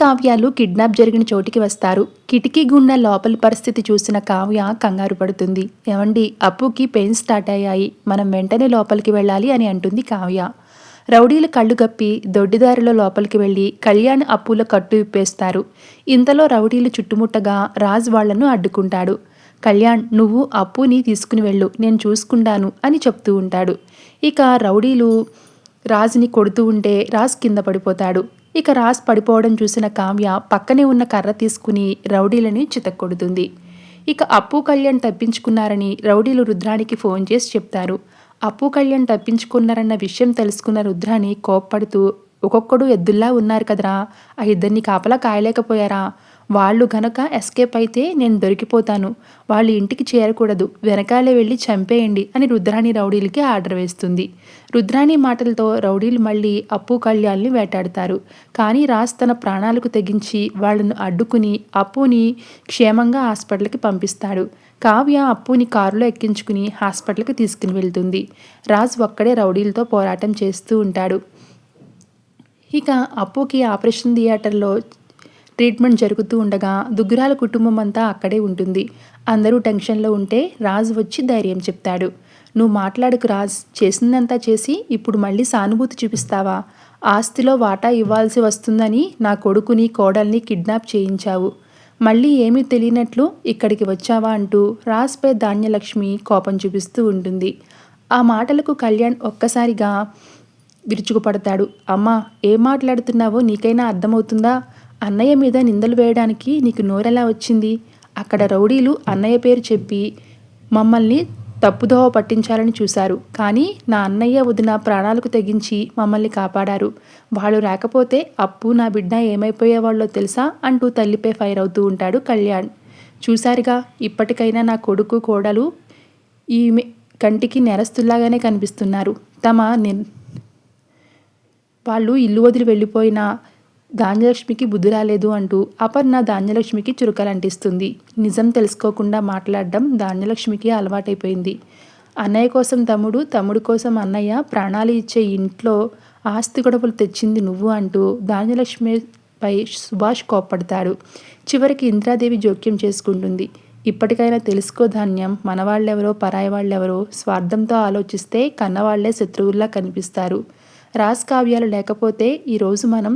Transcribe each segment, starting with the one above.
కావ్యాలు కిడ్నాప్ జరిగిన చోటికి వస్తారు. కిటికీ గుండా లోపలి పరిస్థితి చూసిన కావ్య కంగారు పడుతుంది. ఏవండి, అప్పుకి పెయిన్స్ స్టార్ట్ అయ్యాయి, మనం వెంటనే లోపలికి వెళ్ళాలి అని అంటుంది కావ్య. రౌడీలు కళ్ళు గప్పి దొడ్డిదారిలో లోపలికి వెళ్ళి కళ్యాణ్ అప్పుల కట్టు విప్పేస్తారు. ఇంతలో రౌడీలు చుట్టుముట్టగా రాజ్ వాళ్లను అడ్డుకుంటాడు. కళ్యాణ్, నువ్వు అప్పుని తీసుకుని వెళ్ళు, నేను చూసుకుంటాను అని చెప్తూ ఉంటాడు. ఇక రౌడీలు రాజ్ని కొడుతూ ఉంటే రాజ్ కింద పడిపోతాడు. ఇక రాజ్ పడిపోవడం చూసిన కావ్య పక్కనే ఉన్న కర్ర తీసుకుని రౌడీలని చితక్కొడుతుంది. ఇక అప్పు కళ్యాణ్ తప్పించుకున్నారని రౌడీలు రుద్రానికి ఫోన్ చేసి చెప్తారు. అప్పు కళ్యాణ్ తప్పించుకున్నారన్న విషయం తెలుసుకున్న రుద్రాని కోప్పడుతూ, ఒక్కొక్కడు ఎద్దుల్లా ఉన్నారు కదరా, ఆ ఇద్దరిని కాపలా కాయలేకపోయారా, వాళ్ళు గనక ఎస్కేప్ అయితే నేను దొరికిపోతాను, వాళ్ళు ఇంటికి చేరకూడదు, వెనకాలే వెళ్ళి చంపేయండి అని రుద్రాణి రౌడీలకి ఆర్డర్ వేస్తుంది. రుద్రాణి మాటలతో రౌడీలు మళ్ళీ అప్పు కళ్యాణ్ని వేటాడతారు. కానీ రాజ్ తన ప్రాణాలకు తెగించి వాళ్లను అడ్డుకుని అప్పుని క్షేమంగా హాస్పిటల్కి పంపిస్తాడు. కావ్య అప్పుని కారులో ఎక్కించుకుని హాస్పిటల్కి తీసుకుని వెళ్తుంది. రాజ్ ఒక్కడే రౌడీలతో పోరాటం చేస్తూ ఉంటాడు. ఇక అప్పుకి ఆపరేషన్ థియేటర్లో ట్రీట్మెంట్ జరుగుతూ ఉండగా దుగ్గురాల కుటుంబం అంతా అక్కడే ఉంటుంది. అందరూ టెన్షన్లో ఉంటే రాజ్ వచ్చి ధైర్యం చెప్తాడు. నువ్వు మాట్లాడకు రాజ్, చేసిందంతా చేసి ఇప్పుడు మళ్ళీ సానుభూతి చూపిస్తావా? ఆస్తిలో వాటా ఇవ్వాల్సి వస్తుందని నా కొడుకుని కోడల్ని కిడ్నాప్ చేయించావు, మళ్ళీ ఏమీ తెలియనట్లు ఇక్కడికి వచ్చావా అంటూ రాజ్పై ధాన్యలక్ష్మి కోపం చూపిస్తూ ఉంటుంది. ఆ మాటలకు కళ్యాణ్ ఒక్కసారిగా విరుచుకుపడతాడు. అమ్మా, ఏం మాట్లాడుతున్నావో నీకైనా అర్థమవుతుందా? అన్నయ్య మీద నిందలు వేయడానికి నీకు నోరెలా వచ్చింది? అక్కడ రౌడీలు అన్నయ్య పేరు చెప్పి మమ్మల్ని తప్పుదోవ పట్టించాలని చూశారు, కానీ నా అన్నయ్య వదిన ప్రాణాలకు తెగించి మమ్మల్ని కాపాడారు. వాళ్ళు రాకపోతే అప్పు నా బిడ్డ ఏమైపోయేవాళ్ళో తెలుసా అంటూ తల్లిపై ఫైర్ అవుతూ ఉంటాడు కళ్యాణ్. చూశారుగా, ఇప్పటికైనా నా కొడుకు కోడలు ఈమె కంటికి నేరస్తుల్లాగానే కనిపిస్తున్నారు. వాళ్ళు ఇల్లు వదిలి వెళ్ళిపోయిన ధాన్యలక్ష్మికి బుద్ధి రాలేదు అంటూ అపర్ణ ధాన్యలక్ష్మికి చురుకలంటిస్తుంది. నిజం తెలుసుకోకుండా మాట్లాడడం ధాన్యలక్ష్మికి అలవాటైపోయింది. అన్నయ్య కోసం తమ్ముడు, తమ్ముడు కోసం అన్నయ్య ప్రాణాలు ఇచ్చే ఇంట్లో ఆస్తి గొడవలు తెచ్చింది నువ్వు అంటూ ధాన్యలక్ష్మిపై సుభాష్ కోప్పడతాడు. చివరికి ఇంద్రాదేవి జోక్యం చేసుకుంటుంది. ఇప్పటికైనా తెలుసుకో ధాన్యం, మనవాళ్ళెవరో పరాయి వాళ్ళెవరో స్వార్థంతో ఆలోచిస్తే కన్నవాళ్లే శత్రువుల్లా కనిపిస్తారు. రాజ్ కావ్యాలు లేకపోతే ఈరోజు మనం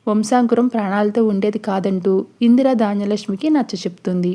వంశాంకురం ప్రాణాలతో ఉండేది కాదంటూ ఇందిర ధాన్యలక్ష్మికి నచ్చచెప్తుంది.